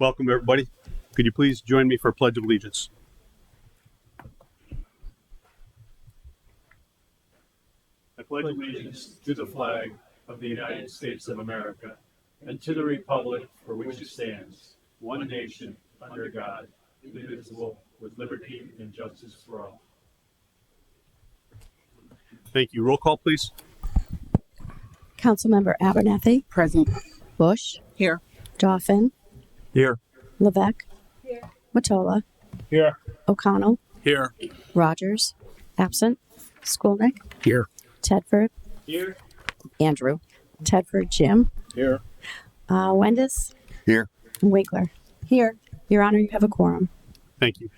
Welcome, everybody. Could you please join me for a Pledge of Allegiance? I pledge allegiance to the flag of the United States of America and to the republic for which it stands, one nation, under God, indivisible, with liberty and justice for all. Thank you. Roll call, please. Councilmember Abernathy. Present. Bush. Here. Dauphin. Here. Levesque. Here. Matola. Here. O'Connell. Here. Rogers. Absent. Skolnick. Here. Tedford. Here. Andrew. Tedford. Jim. Here. Wendis. Here. Winkler. Here. Your Honor, you have a quorum. Thank you.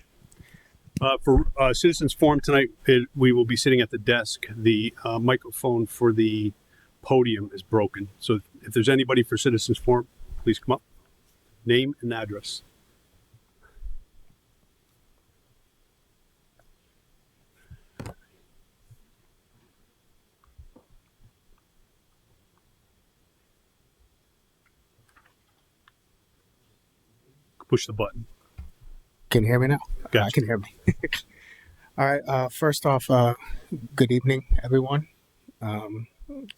For Citizens Forum tonight, we will be sitting at the desk. The microphone for the podium is broken. So if there's anybody for Citizens Forum, please come up. Name and address. Push the button. Can you hear me now? Gotcha. I can hear me. All right. First off, good evening, everyone.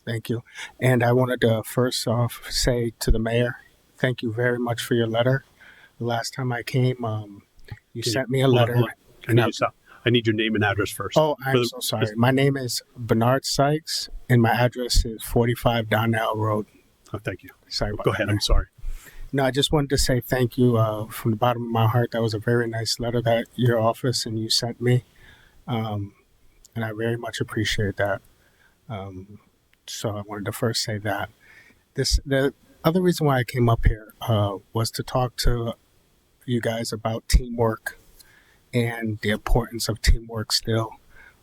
Thank you. And I wanted to first off say to the mayor, thank you very much for your letter. The last time I came, you sent me a letter. Hold on. I need your name and address first. Oh, I'm so sorry. My name is Bernard Sykes, and my address is 45 Donnell Road. Oh, thank you. Sorry about Go ahead. that. I'm sorry. No, I just wanted to say thank you from the bottom of my heart. That was a very nice letter that your office and you sent me. And I very much appreciate that. So I wanted to first say that. The other reason why I came up here was to talk to you guys about teamwork and the importance of teamwork still.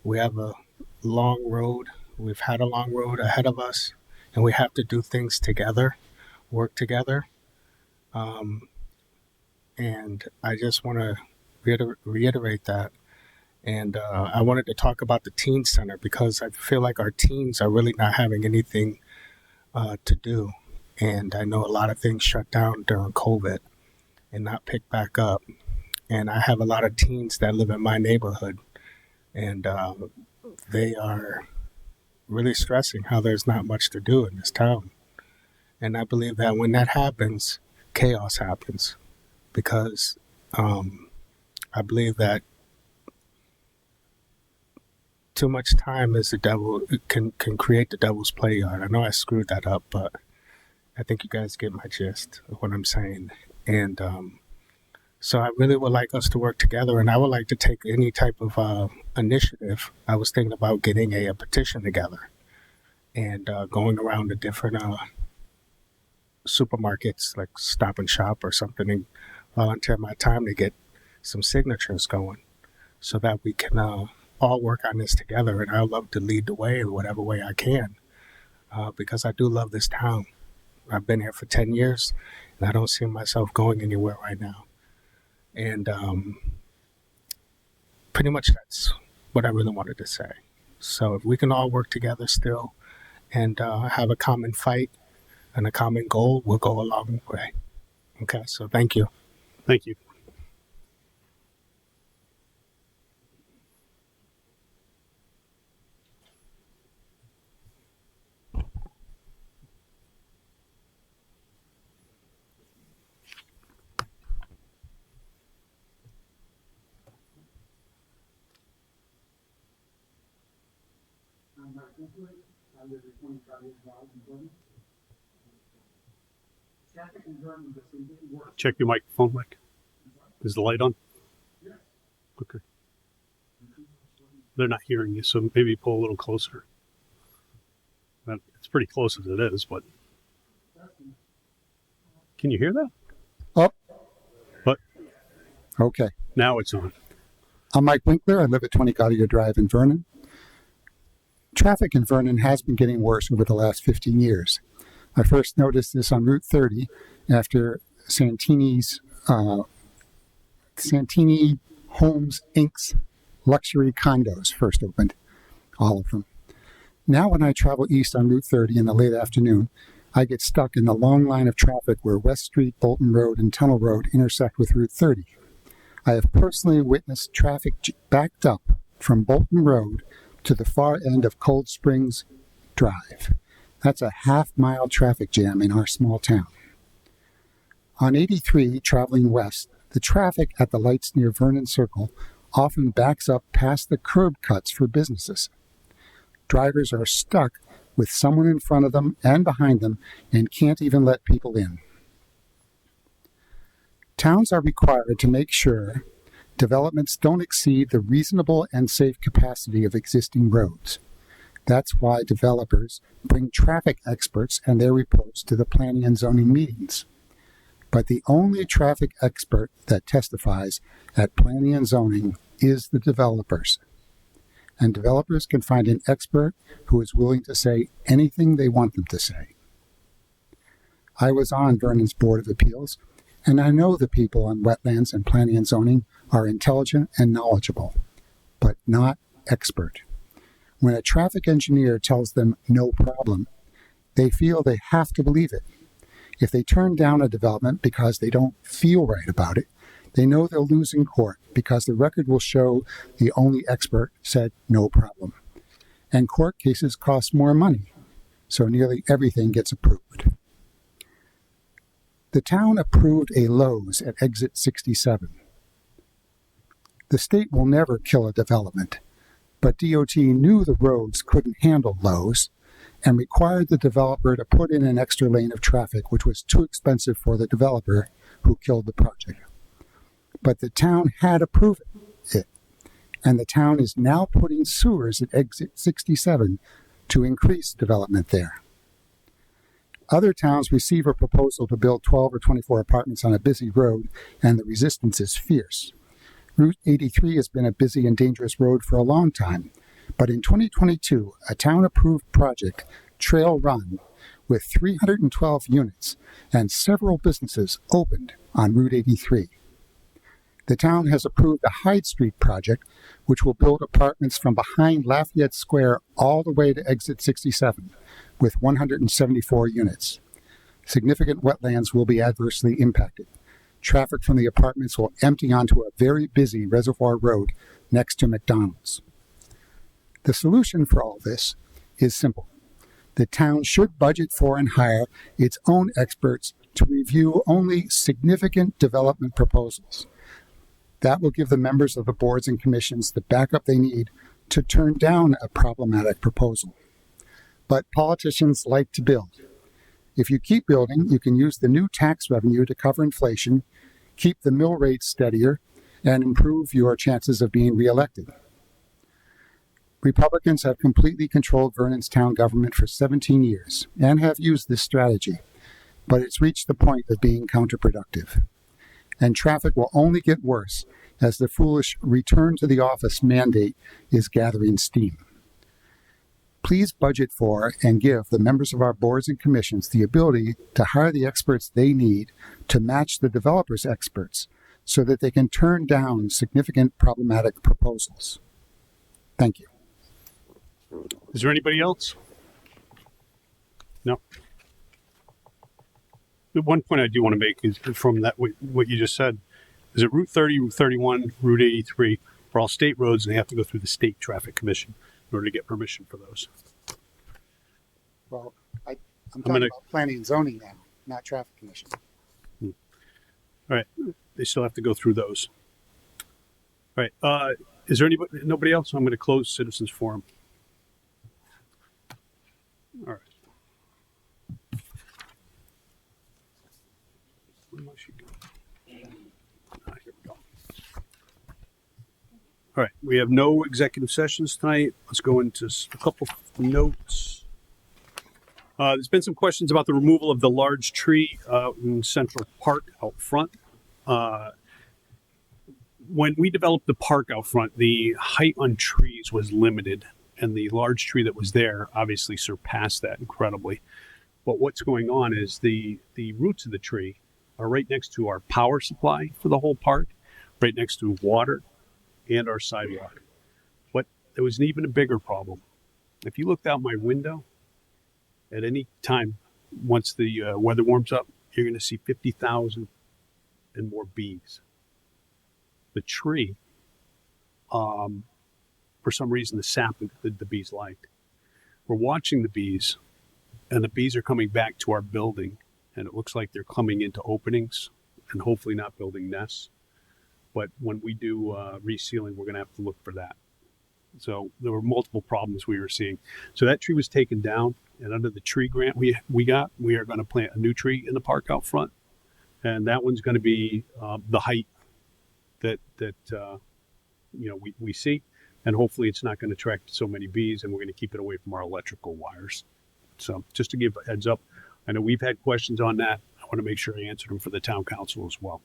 We have a long road. We've had a long road ahead of us, and we have to do things together, work together. And I just want to reiterate that. And I wanted to talk about the teen center because I feel like our teens are really not having anything to do. And I know a lot of things shut down during COVID and not picked back up. And I have a lot of teens that live in my neighborhood, and they are really stressing how there's not much to do in this town. And I believe that when that happens, chaos happens, because I believe that too much time is the devil can create the devil's play yard. I know I screwed that up, but I think you guys get my gist of what I'm saying. And so I really would like us to work together, and I would like to take any type of initiative. I was thinking about getting a petition together and going around to different supermarkets like Stop and Shop or something and volunteer my time to get some signatures going so that we can all work on this together. And I'd love to lead the way in whatever way I can because I do love this town. I've been here for 10 years and I don't see myself going anywhere right now. And pretty much that's what I really wanted to say. So if we can all work together still and have a common fight and a common goal, we'll go a long way. Okay, so thank you. Thank you. Check your microphone, Mike. Is the light on? Okay. They're not hearing you, so maybe pull a little closer. It's pretty close as it is, but can you hear that? Oh. What? Okay. Now it's on. I'm Mike Winkler. I live at 20 Cottier Drive in Vernon. Traffic in Vernon has been getting worse over the last 15 years. I first noticed this on Route 30 after Santini Homes Inc.'s luxury condos first opened, all of them. Now when I travel east on Route 30 in the late afternoon, I get stuck in the long line of traffic where West Street, Bolton Road, and Tunnel Road intersect with Route 30. I have personally witnessed traffic backed up from Bolton Road to the far end of Cold Springs Drive. That's a half-mile traffic jam in our small town. On 83, traveling west, the traffic at the lights near Vernon Circle often backs up past the curb cuts for businesses. Drivers are stuck with someone in front of them and behind them and can't even let people in. Towns are required to make sure developments don't exceed the reasonable and safe capacity of existing roads. That's why developers bring traffic experts and their reports to the planning and zoning meetings. But the only traffic expert that testifies at planning and zoning is the developers. And developers can find an expert who is willing to say anything they want them to say. I was on Vernon's Board of Appeals, and I know the people on wetlands and planning and zoning are intelligent and knowledgeable, but not expert. When a traffic engineer tells them no problem, they feel they have to believe it. If they turn down a development because they don't feel right about it, they know they'll lose in court because the record will show the only expert said no problem. And court cases cost more money, so nearly everything gets approved. The town approved a Lowe's at exit 67. The state will never kill a development, but DOT knew the roads couldn't handle Lowe's and required the developer to put in an extra lane of traffic, which was too expensive for the developer who killed the project. But the town had approved it, and the town is now putting sewers at exit 67 to increase development there. Other towns receive a proposal to build 12 or 24 apartments on a busy road, and the resistance is fierce. Route 83 has been a busy and dangerous road for a long time, but in 2022, a town-approved project, Trail Run, with 312 units and several businesses opened on Route 83. The town has approved the Hyde Street project, which will build apartments from behind Lafayette Square all the way to exit 67, with 174 units. Significant wetlands will be adversely impacted. Traffic from the apartments will empty onto a very busy Reservoir Road next to McDonald's. The solution for all this is simple. The town should budget for and hire its own experts to review only significant development proposals. That will give the members of the boards and commissions the backup they need to turn down a problematic proposal. But politicians like to build. If you keep building, you can use the new tax revenue to cover inflation, keep the mill rate steadier, and improve your chances of being reelected. Republicans have completely controlled Vernon's town government for 17 years and have used this strategy, but it's reached the point of being counterproductive. And traffic will only get worse as the foolish return to the office mandate is gathering steam. Please budget for and give the members of our boards and commissions the ability to hire the experts they need to match the developers' experts so that they can turn down significant problematic proposals. Thank you. Is there anybody else? No. The one point I do want to make is from that what you just said is that Route 30, Route 31, Route 83 are all state roads, and they have to go through the State Traffic Commission in order to get permission for those. Well, I'm talking about planning and zoning now, not traffic commission. All right, they still have to go through those. All right, is there nobody else? I'm going to close citizens forum. All right. Where must she go? Here we go. All right, we have no executive sessions tonight. Let's go into a couple notes. There's been some questions about the removal of the large tree in Central Park out front. When we developed the park out front, the height on trees was limited, and the large tree that was there obviously surpassed that incredibly. But what's going on is the roots of the tree are right next to our power supply for the whole park, right next to water and our sidewalk. But there was an even a bigger problem. If you looked out my window at any time once the weather warms up, you're going to see 50,000 and more bees. The tree, for some reason, the sap the bees liked. We're watching the bees, and the bees are coming back to our building, and it looks like they're coming into openings and hopefully not building nests. But when we do resealing, we're going to have to look for that. So there were multiple problems we were seeing. So that tree was taken down, and under the tree grant we got, we are going to plant a new tree in the park out front, and that one's going to be the height that we see, and hopefully it's not going to attract so many bees, and we're going to keep it away from our electrical wires. So just to give a heads up, I know we've had questions on that. I want to make sure I answered them for the town council as well.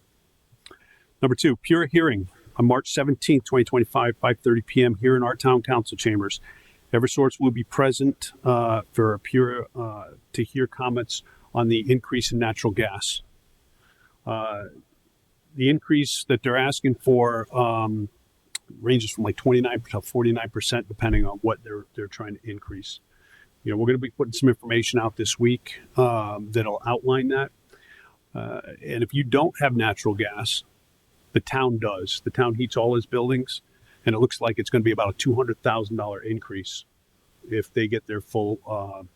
Number 2, Pura hearing on March 17th, 2025, 5:30 p.m. here in our town council chambers. Eversource will be present for Pura to hear comments on the increase in natural gas. The increase that they're asking for ranges from like 29% to 49%, depending on what they're trying to increase. We're going to be putting some information out this week that'll outline that. And if you don't have natural gas, the town does. The town heats all its buildings, and it looks like it's going to be about a $200,000 increase if they get their full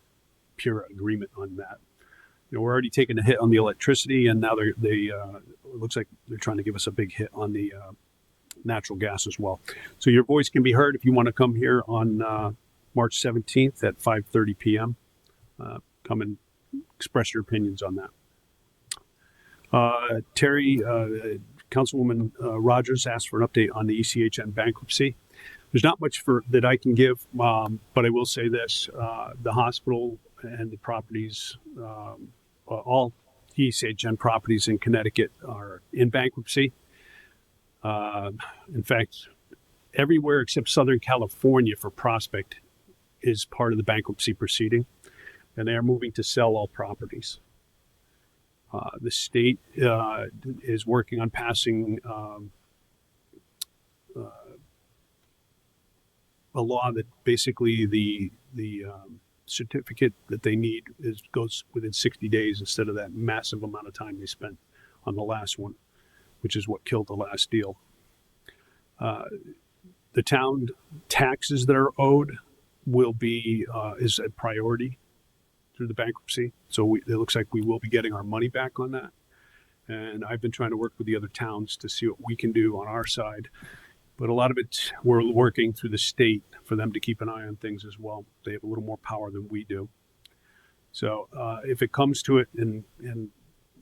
Pura agreement on that. We're already taking a hit on the electricity, and now it looks like they're trying to give us a big hit on the natural gas as well. So your voice can be heard if you want to come here on March 17th at 5:30 p.m. Come and express your opinions on that. Terry, Councilwoman Rogers asked for an update on the ECHN bankruptcy. There's not much that I can give, but I will say this. The hospital and the properties, all ECHN properties in Connecticut are in bankruptcy. In fact, everywhere except Southern California for Prospect is part of the bankruptcy proceeding, and they are moving to sell all properties. The state is working on passing a law that basically the certificate that they need goes within 60 days instead of that massive amount of time they spent on the last one, which is what killed the last deal. The town taxes that are owed will be is a priority through the bankruptcy. So it looks like we will be getting our money back on that. And I've been trying to work with the other towns to see what we can do on our side. But a lot of it, we're working through the state for them to keep an eye on things as well. They have a little more power than we do. So if it comes to it and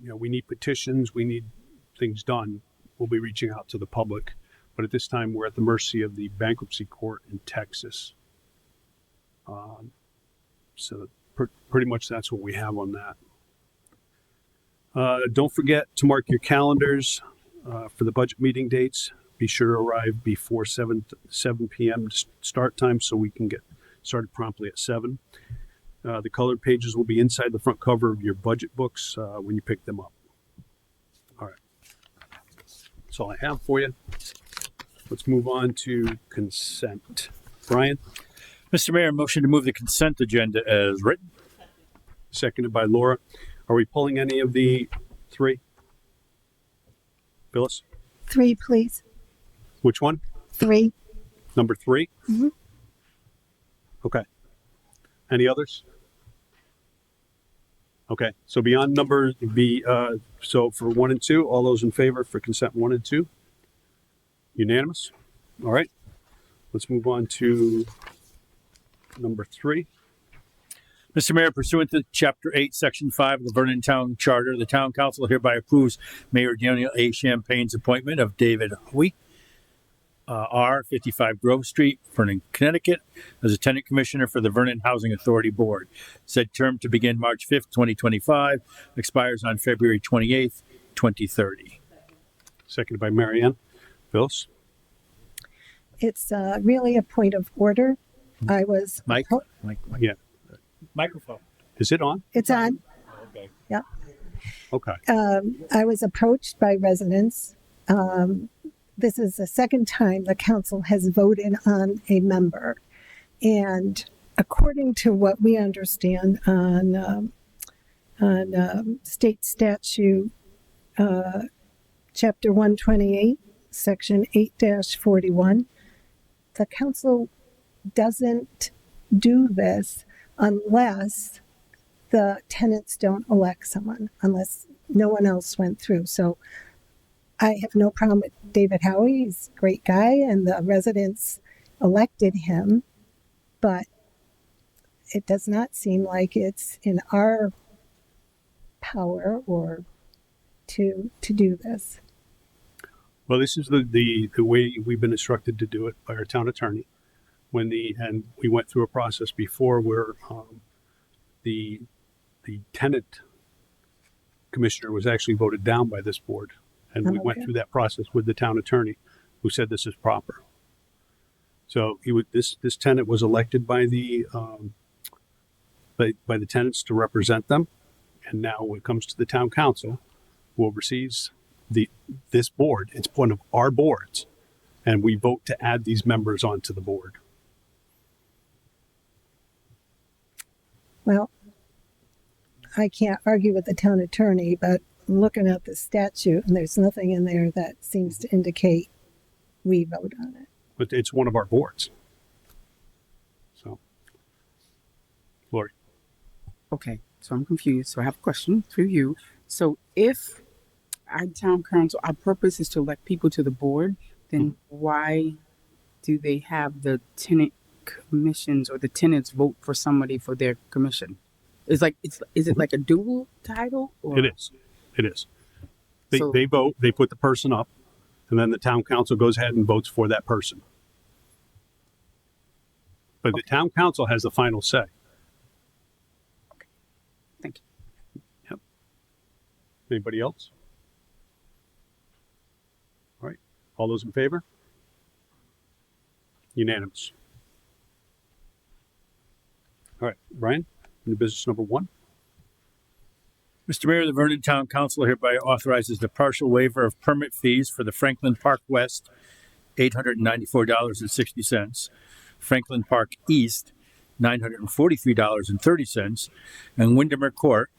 we need petitions, we need things done, we'll be reaching out to the public. But at this time, we're at the mercy of the bankruptcy court in Texas. So pretty much that's what we have on that. Don't forget to mark your calendars for the budget meeting dates. Be sure to arrive before 7 p.m. start time so we can get started promptly at 7. The colored pages will be inside the front cover of your budget books when you pick them up. All right. That's all I have for you. Let's move on to consent. Brian? Mr. Mayor, motion to move the consent agenda as written. Seconded by Laura. Are we pulling any of the 3? Phyllis? 3, please. Which one? 3. Number 3? Mm-hmm. Okay. Any others? Okay. So beyond number so for 1 and 2, all those in favor for consent 1 and 2? Unanimous? All right. Let's move on to number 3. Mr. Mayor, pursuant to Chapter 8, Section 5 of the Vernon Town Charter, the Town Council hereby approves Mayor Daniel A. Champagne's appointment of David Hoey, R. 55 Grove Street, Vernon, Connecticut, as a tenant commissioner for the Vernon Housing Authority Board. Said term to begin March 5th, 2025, expires on February 28th, 2030. Seconded by Marianne. Phyllis? It's really a point of order. I was. Mike? Yeah. Microphone. Is it on? It's on. Okay. Yeah. Okay. I was approached by residents. This is the second time the council has voted on a member. And according to what we understand on on state statute, chapter 128, section 8-41. The council doesn't do this unless the tenants don't elect someone, unless no one else went through. So I have no problem with David Howie. He's a great guy, and the residents elected him, but it does not seem like it's in our power or to do this. Well, this is the way we've been instructed to do it by our town attorney. And we went through a process before where the tenant commissioner was actually voted down by this board, and we went Okay. through that process with the town attorney, who said this is proper. So this tenant was elected by the tenants to represent them, and now when it comes to the town council, who oversees this board, it's one of our boards, and we vote to add these members onto the board. Well, I can't argue with the town attorney, but I'm looking at the statute, and there's nothing in there that seems to indicate we vote on it. But it's one of our boards. So, Lori, Okay, so I'm confused. So I have a question for you. So if our town council, our purpose is to elect people to the board, then why do they have the tenant commissions or the tenants vote for somebody for their commission? Is it like a dual title? Or? it is. It is. So- They vote, they put the person up, and then the town council goes ahead and votes for that person. But the town council has the final say. Thank you. Anybody else? All right. All those in favor? Unanimous. All right, Brian, new business number 1. Mr. Mayor, the Vernon Town Council hereby authorizes the partial waiver of permit fees for the Franklin Park West, $894.60, Franklin Park East, $943.30, and Windermere Court,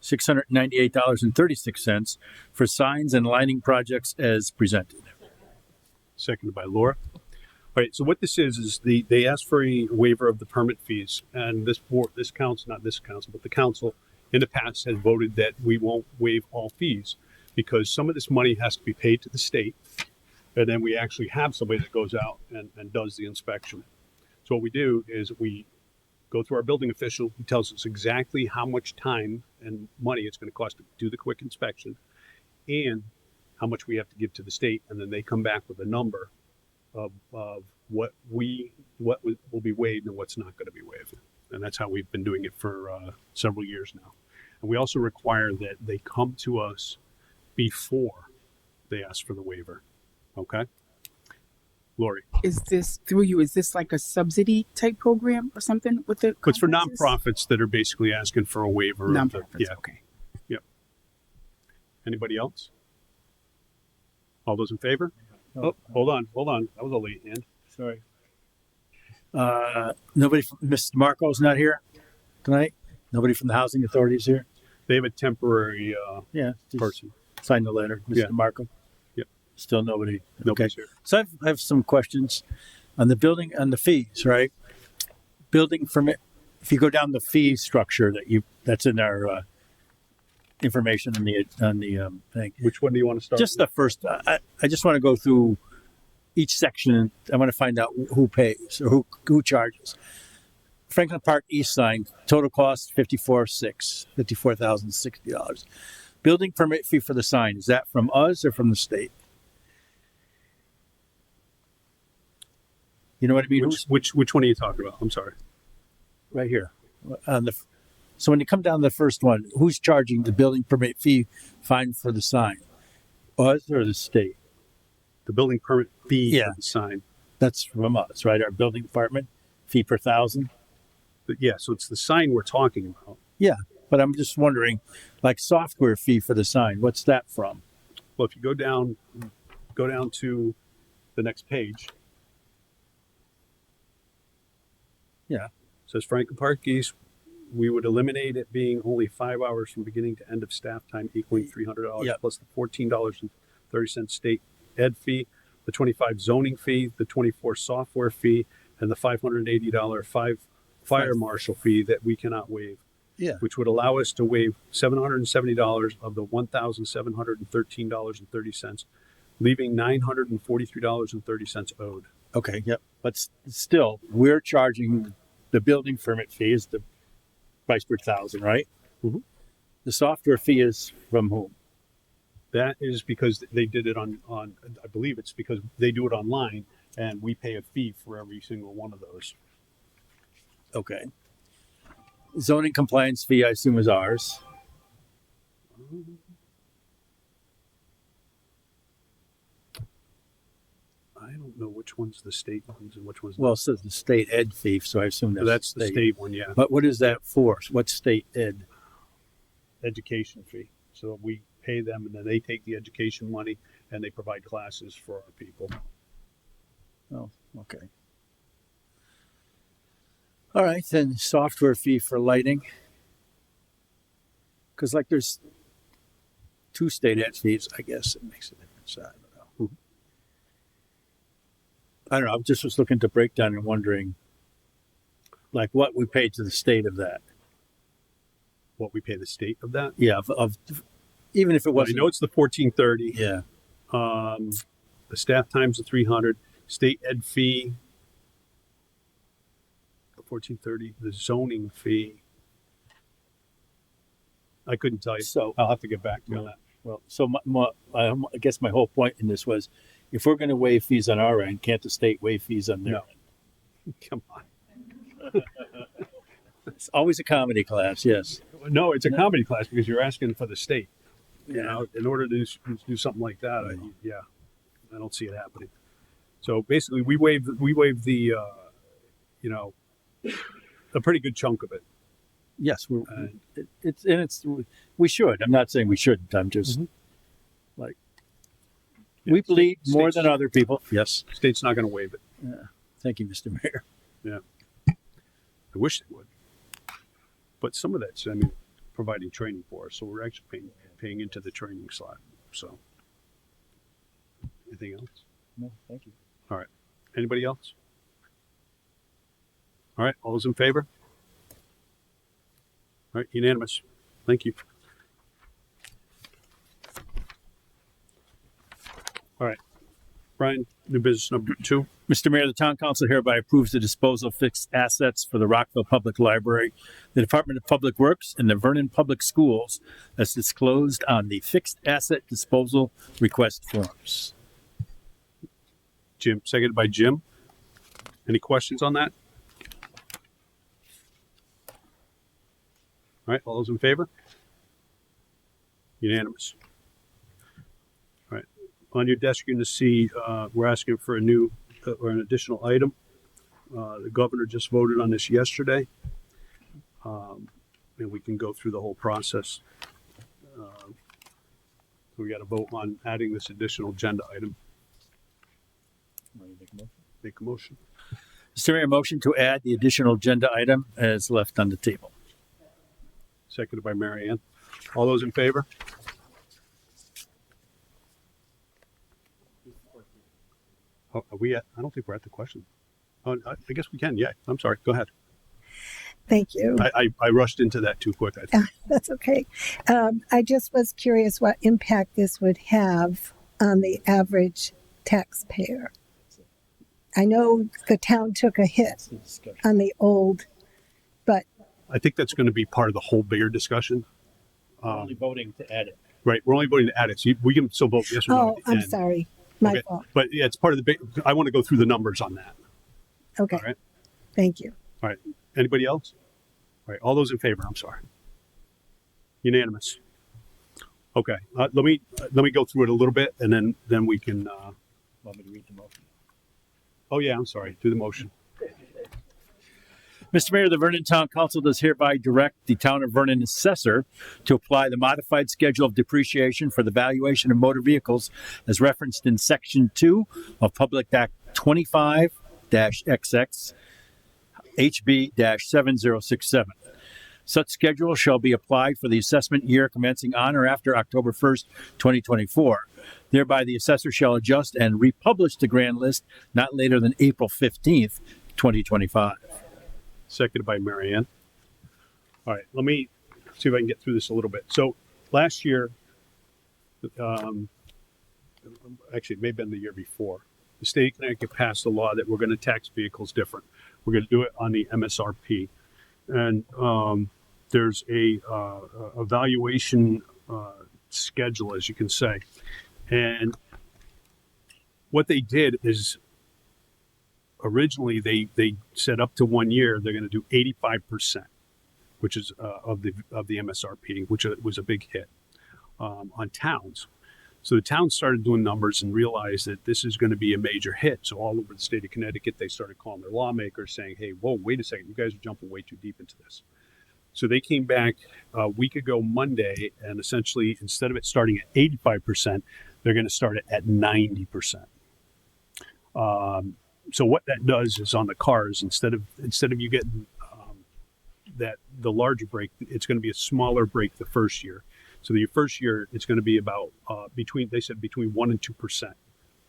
$698.36 for signs and lighting projects as presented. Seconded by Laura. All right, so what this is they asked for a waiver of the permit fees, and the council in the past has voted that we won't waive all fees because some of this money has to be paid to the state, and then we actually have somebody that goes out and does the inspection. So what we do is we go through our building official who tells us exactly how much time and money it's going to cost to do the quick inspection and how much we have to give to the state, and then they come back with a number of what will be waived and what's not going to be waived. And that's how we've been doing it for several years now. And we also require that they come to us before they ask for the waiver. Okay? Lori. Is this through you? Is this like a subsidy type program or something with the? It's for conferences? nonprofits that are basically asking for a waiver. Nonprofits. Okay. Anybody else? All those in favor? Oh, hold on. That was a late hand. Sorry. Nobody from Mr. Marco's not here tonight? Nobody from the housing authorities here? They have a temporary Yeah. Just person. sign the letter, Mr. Yeah. Marco. Yep. Still nobody. Nobody's Okay. here. So I have some questions on the building, on the fees, right? Building permit. If you go down the fee structure that's in our information on the thing. Which one do you want to start Just the first. I just want to go through each section. I want to find out who pays or who charges. Franklin Park East sign, total cost $54,060. Building permit fee for the sign, is that from us or from the state? You know what I mean? Which one are you talking about? I'm sorry. Right here. So when you come down to the first one, who's charging the building permit fee fine for the sign? Us or the state? The building permit fee Yeah. for the sign. That's from us, right? Our building department fee per thousand. But yeah, so it's the sign we're talking about. Yeah, but I'm just wondering, like software fee for the sign, what's that from? Well, if you go down to the next page. Yeah. It says Franklin Park East we would eliminate it being only 5 hours from beginning to end of staff time, equaling $300 Yep. plus the $14.30 state ed fee, the 25 zoning fee, the 24 software fee, and the $580 fire marshal fee that we cannot waive, Yeah. which would allow us to waive $770 of the $1,713.30, leaving $943.30 owed. Okay. Yep. But still, we're charging the building permit fee is the price per thousand, right? Mhm. The software fee is from whom? That is because they did it on, I believe it's because they do it online and we pay a fee for every single one of those. Okay. Zoning compliance fee, I assume, is ours. I don't know which one's the state ones and which one's Well, it says the state ed fee, so I assume not. that's, That's the state one, yeah. But what is that for? What's state ed? Education fee. So we pay them and then they take the education money and they provide classes for our people. Oh, okay. All right, then software fee for lighting. Because like there's 2 state ed fees, I guess it makes a difference. I don't know. I don't know. I just was looking to break down and wondering, like, what we paid to the state of that. What we pay the state of that? Yeah, of even if it Well, I wasn't. know it's the 1430. Yeah. The staff times the 300, state ed fee, the 1430, the zoning fee. I couldn't tell you. So- I'll have to get back to you on that. Well, so I guess my whole point in this was, if we're going to waive fees on our end, can't the state waive fees on their No. end? Come on. It's always a comedy class, yes. No, it's a comedy class because you're asking for the state. You know, in order to do something like that, I don't see it happening. So basically, we waived the, a pretty good chunk of it. Yes, And- we should. I'm not saying we shouldn't. I'm just like we Yeah, bleed more states- than other people. Yes. State's not going to waive it. Thank you, Mr. Mayor. I wish they would. But some of that's, providing training for us. So we're actually paying into the training slot. So, anything else? No, thank you. All right. Anybody else? All right. All those in favor? All right. Unanimous. Thank you. All right. Brian, new business number 2. Mr. Mayor, the Town Council hereby approves the disposal of fixed assets for the Rockville Public Library, the Department of Public Works, and the Vernon Public Schools as disclosed on the fixed asset disposal request forms. Jim, seconded by Jim. Any questions on that? All right, all those in favor? Unanimous. All right, on your desk, you're going to see we're asking for a new or an additional item. The governor just voted on this yesterday, and we can go through the whole process. We got to vote on adding this additional agenda item. Make a motion. Mr. Mayor, motion to add the additional agenda item as left on the table. Seconded by Mary Ann. All those in favor? Oh, are we at, I don't think we're at the question. Oh, I guess we can. Yeah, I'm sorry. Go ahead. Thank you. I rushed into that too quick. I think. That's okay. I just was curious what impact this would have on the average taxpayer. I know the town took a hit on the old, but I think that's going to be part of the whole bigger discussion. Only voting to add it. Right. We're only voting to add it. So we can still vote yes or no. oh, at the I'm end. sorry. My Okay. fault. But yeah, it's part of the big, I want to go through the numbers on that. Okay. All right. Thank you. All right. Anybody else? All right. All those in favor? I'm sorry. Unanimous. Okay. Let me go through it a little bit, and then we can. Want me to read the motion? Oh yeah. I'm sorry. Do the motion. Mr. Mayor, the Vernon Town Council does hereby direct the Town of Vernon assessor to apply the modified schedule of depreciation for the valuation of motor vehicles as referenced in Section 2 of Public Act 25-XX HB-7067. Such schedule shall be applied for the assessment year commencing on or after October 1st, 2024. Thereby, the assessor shall adjust and republish the grand list not later than April 15th, 2025. Seconded by Marianne. All right, let me see if I can get through this a little bit. So last year, actually, it may have been the year before, the state of Connecticut passed a law that we're going to tax vehicles different. We're going to do it on the MSRP. And there's a valuation schedule, as you can say. And what they did is originally they said up to 1 year they're going to do 85%, which is of the MSRP, which was a big hit on towns. So the towns started doing numbers and realized that this is going to be a major hit. So all over the state of Connecticut, they started calling their lawmakers saying, hey, whoa, wait a second, you guys are jumping way too deep into this. So they came back a week ago Monday, and essentially instead of it starting at 85%, they're going to start it at 90%. So what that does is on the cars, instead of you getting the larger break, it's going to be a smaller break the first year. So the first year, it's going to be about between 1 and 2%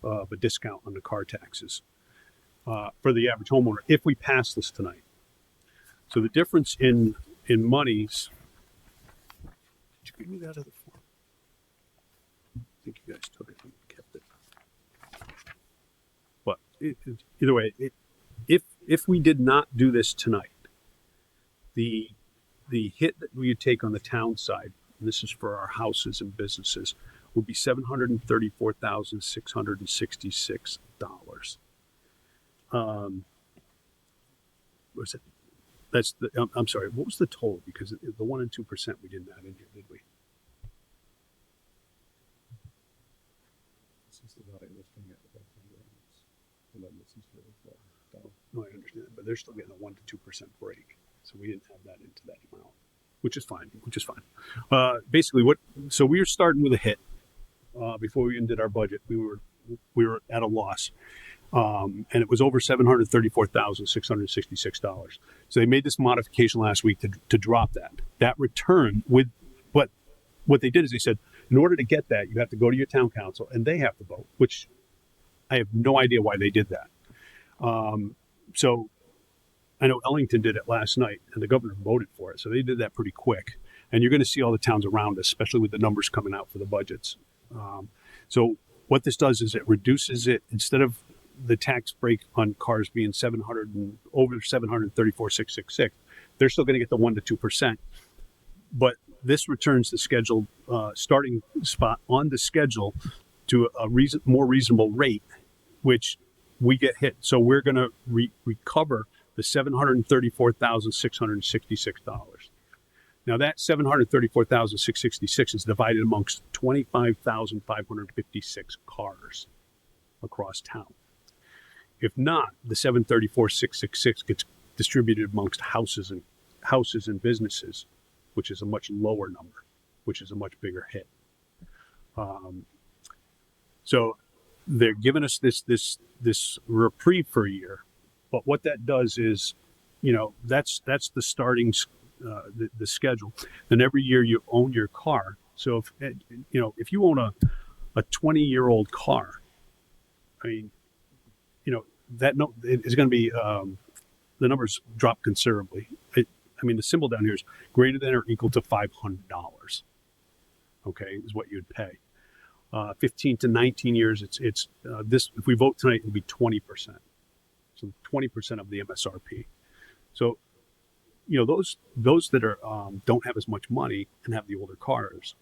of a discount on the car taxes for the average homeowner if we pass this tonight. So the difference in monies. Did you give me that other form? I think you guys took it and kept it. But either way, if we did not do this tonight, the hit that we would take on the town side, and this is for our houses and businesses, would be $734,666. Was it? That's the. I'm sorry. What was the total? Because the 1 and 2% we didn't add in here, did we? This is the value listing at the grants. And then this is for the No, I understand, but they're still getting a 1 to 2% break, so we didn't have that into that amount, which is fine. Basically, so we were starting with a hit before we even did our budget. We were at a loss, and it was over $734,666. So they made this modification last week to drop that return with what they did is they said, in order to get that, you have to go to your town council and they have to vote, which I have no idea why they did that. So I know Ellington did it last night and the governor voted for it. So they did that pretty quick. And you're going to see all the towns around us, especially with the numbers coming out for the budgets. So what this does is it reduces it, instead of the tax break on cars being over 734,666, they're still going to get the 1 to 2%. But this returns the scheduled starting spot on the schedule to a more reasonable rate, which we get hit. So we're going to recover the $734,666. Now that $734,666 is divided amongst 25,556 cars across town. If not, the $734,666 gets distributed amongst houses and businesses, which is a much lower number, which is a much bigger hit. So they're giving us this reprieve for a year, but what that does is, that's the starting the schedule. Then every year you own your car. So if you own a 20-year-old car, I mean, that is going to be the numbers drop considerably. The symbol down here is greater than or equal to $500. Okay, is what you'd pay. 15 to 19 years, it's this. If we vote tonight, it'll be 20%. So 20% of the MSRP. So, those that are don't have as much money and have the older cars,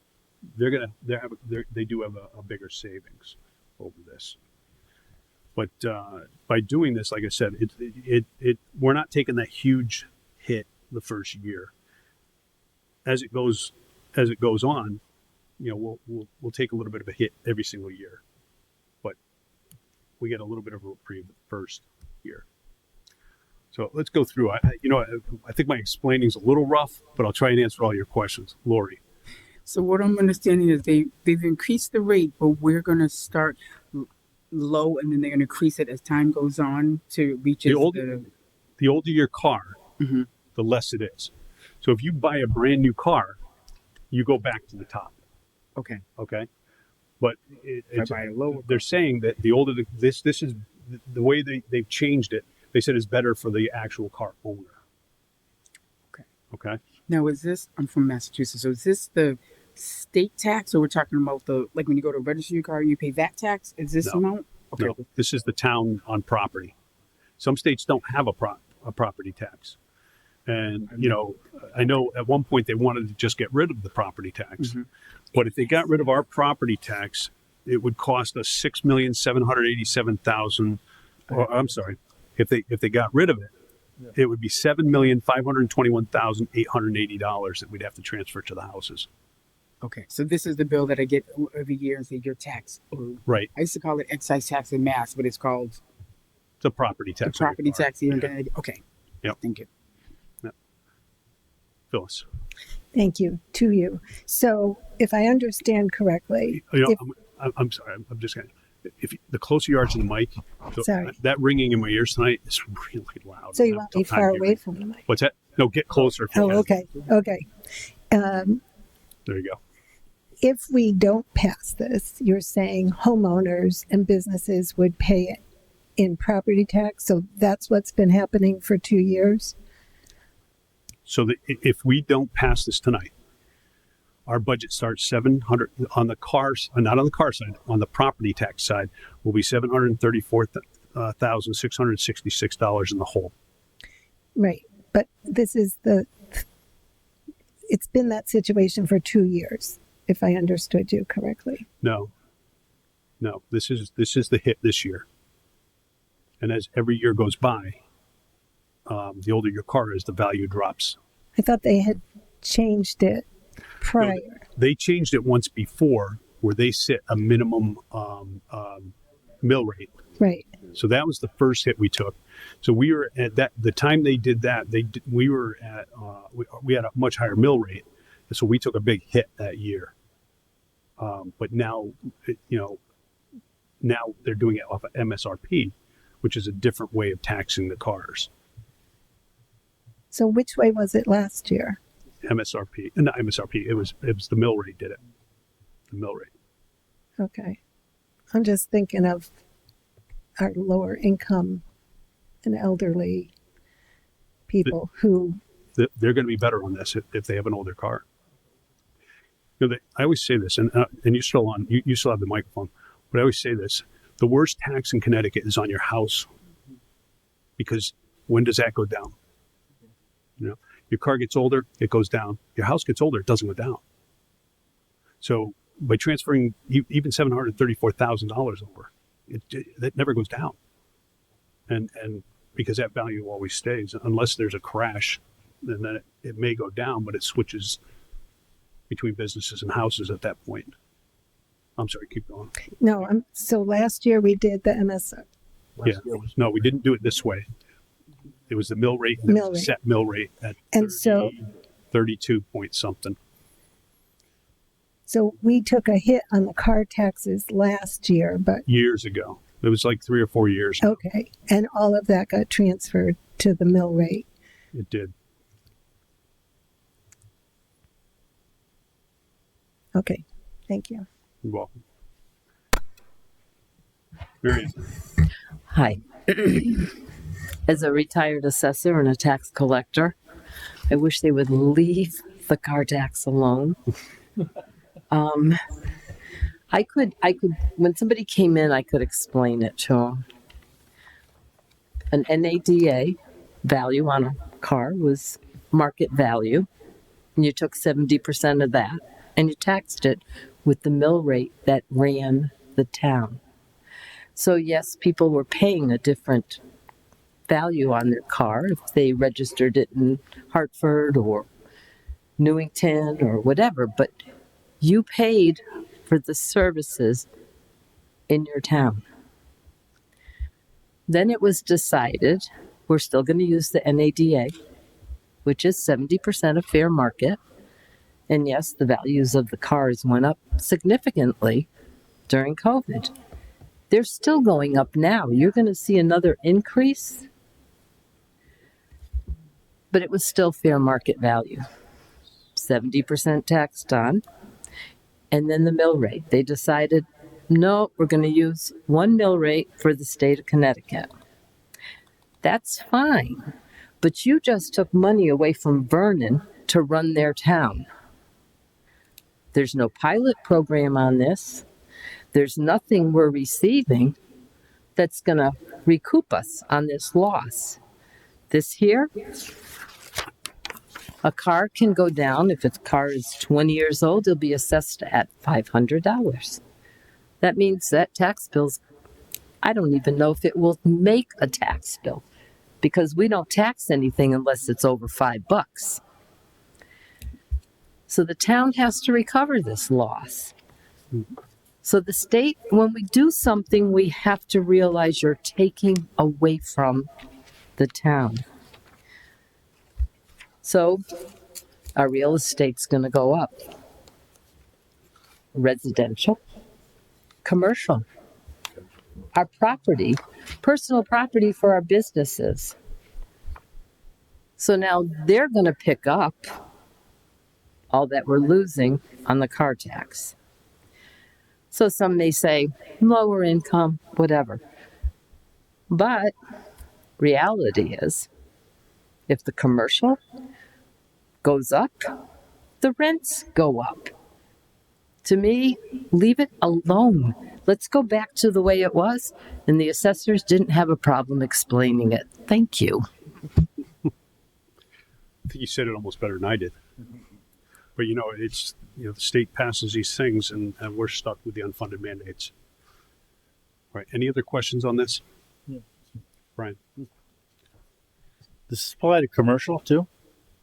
they do have a bigger savings over this. But by doing this, like I said, we're not taking that huge hit the first year. As it goes on, we'll take a little bit of a hit every single year, but we get a little bit of a reprieve the first year. So let's go through. I think my explaining is a little rough, but I'll try and answer all your questions. Lori. So what I'm understanding is they've increased the rate, but we're going to start low and then they're going to increase it as time goes on to reach the older your car, mm-hmm. the less it is. So if you buy a brand new car, you go back to the top. Okay. Okay. But If I buy a lower they're saying that the older this is the way they've changed it. They said is better for the actual car owner. Okay. Okay. Now, is this, I'm from Massachusetts, so is this the state tax, or we're talking about the, like when you go to register your car, you pay that tax? Is this No. amount? Okay. No, this is the town on property. Some states don't have a property tax. And, you know, I know at one point they wanted to just get rid of the property tax. Mm-hmm. But if they got rid of our property tax, it would cost us $6,787,000. Or I'm sorry, if they got rid of it, it would be $7,521,880 that we'd have to transfer to the houses. Okay. So this is the bill that I get every year and say your tax. Or Right. I used to call it excise tax in Mass, but it's called It's a property the tax. on your property car. tax here in Canada. Okay. Yep. Thank you. Phyllis. Thank you to you. So if I understand correctly, You know, if- I'm sorry. I'm just going to. The closer you are to the mic, Sorry. that ringing in my ears tonight is really loud. so you I have want a me tough time far hearing. away from the mic. What's that? No, get closer. Oh, okay. Okay. There you go. If we don't pass this, you're saying homeowners and businesses would pay it in property tax. So that's what's been happening for 2 years. So if we don't pass this tonight, our budget starts 700 on the cars, not on the car side, on the property tax side, will be $734,666 in the hole. Right. But this is it's been that situation for 2 years, if I understood you correctly. No, this is the hit this year. And as every year goes by, the older your car is, the value drops. I thought they had changed it prior. They changed it once before, where they set a minimum mill rate. Right. So that was the first hit we took. So we were at that. The time they did that, we were at we had a much higher mill rate, and so we took a big hit that year. But now, now they're doing it off of MSRP, which is a different way of taxing the cars. So which way was it last year? MSRP, not MSRP. It was the mill rate did it. The mill rate. Okay. I'm just thinking of our lower income and elderly people who, They're going to be better on this if they have an older car. I always say this, and you're still on. You still have the microphone, but I always say this: the worst tax in Connecticut is on your house, because when does that go down? Your car gets older, it goes down. Your house gets older, it doesn't go down. So by transferring even $734,000 over, that never goes down, and because that value always stays unless there's a crash, then it may go down, but it switches between businesses and houses at that point. I'm sorry, keep going. no, so last year we did the MSR. No, we didn't do it this way. It was the mill rate, and Mill there was a rate. set mill rate at And 32 point something. So we took a hit on the car taxes last year, but Years ago. It was like 3 or 4 years. now. okay. And all of that got transferred to the mill rate. It did. Okay. Thank you. You're welcome. Marion. Hi. As a retired assessor and a tax collector, I wish they would leave the car tax alone. I could, when somebody came in, I could explain it to them. An NADA value on a car was market value, and you took 70% of that, and you taxed it with the mill rate that ran the town. So yes, people were paying a different value on their car if they registered it in Hartford or Newington or whatever, but you paid for the services in your town. Then it was decided we're still going to use the NADA, which is 70% of fair market. And yes, the values of the cars went up significantly during COVID. They're still going up now. You're going to see another increase. but it was still fair market value. 70% taxed on. And then the mill rate. They decided, no, we're going to use one mill rate for the state of Connecticut. That's fine, but you just took money away from Vernon to run their town. There's no pilot program on this. There's nothing we're receiving that's going to recoup us on this loss. This here, a car can go down. If a car is 20 years old, it'll be assessed at $500. That means that tax bill's, I don't even know if it will make a tax bill because we don't tax anything unless it's over $5. So the town has to recover this loss. So the state, when we do something, we have to realize you're taking away from the town. So our real estate's going to go up. Residential, commercial. Our property, personal property for our businesses. So now they're going to pick up all that we're losing on the car tax. So some may say lower income, whatever. But reality is, if the commercial goes up, the rents go up. To me, leave it alone. Let's go back to the way it was, and the assessors didn't have a problem explaining it. Thank you. I think you said it almost better than I did. But it's the state passes these things, and we're stuck with the unfunded mandates. All right. Any other questions on this? Yeah. Brian, This apply to commercial too?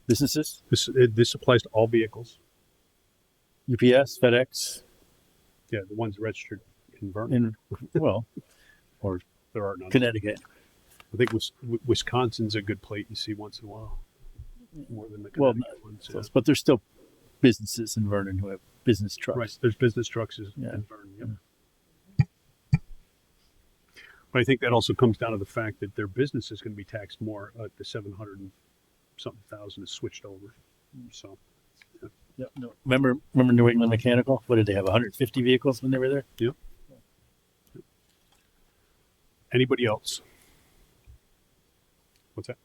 Businesses? this applies to all vehicles. UPS, FedEx, Yeah, the ones registered in Vernon. or There are none. Connecticut. I think Wisconsin's a good plate you see once in a while, more than the Well, Connecticut ones. Yeah. but there's still businesses in Vernon who have business trucks. Right, there's business trucks in Vernon. Yep. But I think that also comes down to the fact that their business is going to be taxed more. The 700 and something thousand is switched over. So, Yeah, no. Remember New England Mechanical? What did they have? 150 vehicles when they were there? yep. Anybody else? What's that?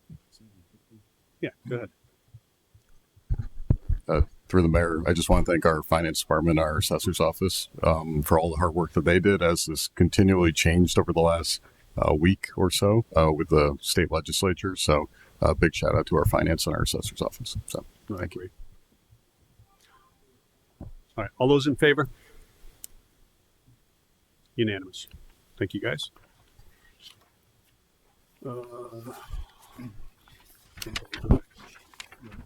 Yeah, go ahead. Through the mayor, I just want to thank our finance department, our assessor's office, for all the hard work that they did as this continually changed over the last week or so with the state legislature. So big shout out to our finance and our assessor's office. So thank you. All right, all those in favor? Unanimous. Thank you, guys.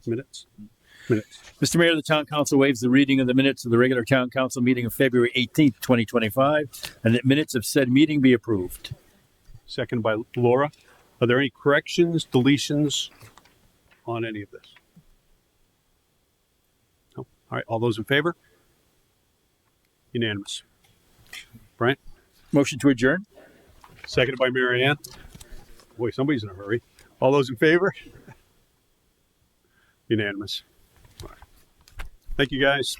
Minutes. Mr. Mayor, the town council waives the reading of the minutes of the regular town council meeting of February 18th, 2025, and that minutes of said meeting be approved. Second by Laura. Are there any corrections, deletions on any of this? No. All right, all those in favor? Unanimous. Brian? Motion to adjourn? Seconded by Mary Ann. Boy, somebody's in a hurry. All those in favor? Unanimous. All right. Thank you, guys.